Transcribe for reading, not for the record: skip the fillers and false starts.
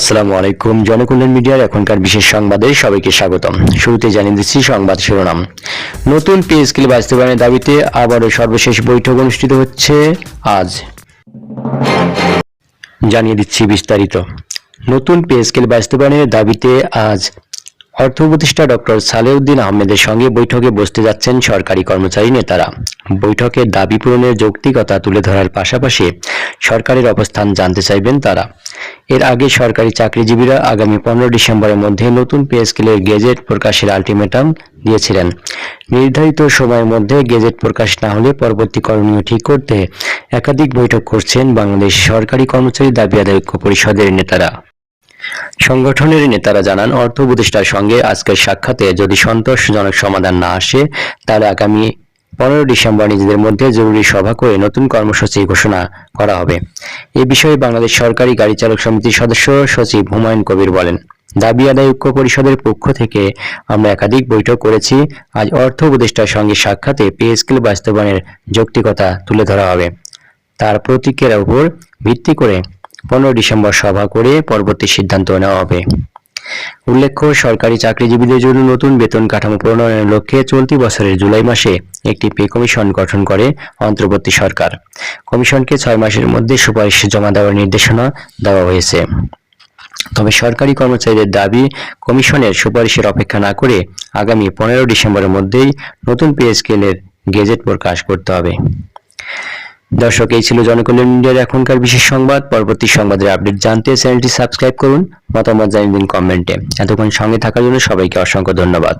আসসালামু আলাইকুম। জনকল্যাণ মিডিয়ার এখনকার বিশেষ সংবাদে সবাইকে স্বাগতম। শুরুতে জানিয়ে দিচ্ছি সংবাদ শিরোনাম। নতুন পে স্কেল বাস্তবায়নের দাবিতে আবারও সর্বশেষ বৈঠক অনুষ্ঠিত হচ্ছে আজ। জানিয়ে দিচ্ছি বিস্তারিত। নতুন পে স্কেল বাস্তবায়নের দাবিতে আজ অর্থ উপদেষ্টা ডক্টর সালেউদ্দিন আহমেদের সঙ্গে বৈঠকে বসতে যাচ্ছেন সরকারি কর্মচারী নেতারা। বৈঠকের দাবি পূরণের যৌক্তিকতা তুলে ধরার পাশাপাশি সরকারের অবস্থান জানতে চাইবেন তারা। এর আগে সরকারি চাকরিজীবীরা আগামী 15 ডিসেম্বরের মধ্যে নতুন পে স্কেলের গেজেট প্রকাশের আলটিমেটাম দিয়েছিলেন। নির্ধারিত সময়ের মধ্যে গেজেট প্রকাশ না হলে পরবর্তী করণীয় ঠিক করতে একাধিক বৈঠক করছেন বাংলাদেশ সরকারি কর্মচারী দাবি আদায় ঐক্য পরিষদের নেতারা। সংগঠনের নেতারা জানান, অর্থ উপদেষ্টার সঙ্গে আজকের সাক্ষাতে যদি সন্তোষজনক সমাধান না আসে তাহলে আগামী 15 ডিসেম্বর নিজেদের মধ্যে জরুরি সভা করে নতুন কর্মসূচি ঘোষণা করা হবে। এ বিষয়ে বাংলাদেশ সরকারি গাড়ি চালক সমিতির সদস্য সচিব হুমায়ুন কবির বলেন, দাবি আদায় ঐক্য পরিষদের পক্ষ থেকে আমরা একাধিক বৈঠক করেছি। আজ অর্থ উপদেষ্টার সঙ্গে সাক্ষাতে পে স্কেল বাস্তবায়নের যৌক্তিকতা তুলে ধরা হবে। তার প্রতিক্রিয়ার উপর ভিত্তি করে 15 ডিসেম্বর সভা করে পরবর্তী সিদ্ধান্ত নেওয়া হবে। উল্লেখ্য, সরকারি চাকরিজীবীদের জন্য নতুন বেতন কাঠামো প্রণয়নের লক্ষ্যে চলতি বছরের জুলাই মাসে একটি পে কমিশন গঠন করে অন্তর্বর্তী সরকার। কমিশনকে 6 মাসের মধ্যে সুপারিশ জমা দেওয়ার নির্দেশনা দেওয়া হয়েছে। তবে সরকারি কর্মচারীদের দাবি, কমিশনের সুপারিশের অপেক্ষা না করে আগামী 15 ডিসেম্বরের মধ্যেই নতুন পে স্কেলের গেজেট প্রকাশ করতে হবে। দর্শক, এই ছিল জনকল্যাণ মিডিয়ার এখনকার বিশেষ সংবাদ। পরবর্তী সংবাদের আপডেট জানতে চ্যানেলটি সাবস্ক্রাইব করুন, মতামত জানিয়ে দিন কমেন্টে। এতক্ষণ সঙ্গে থাকার জন্য সবাইকে অসংখ্য ধন্যবাদ।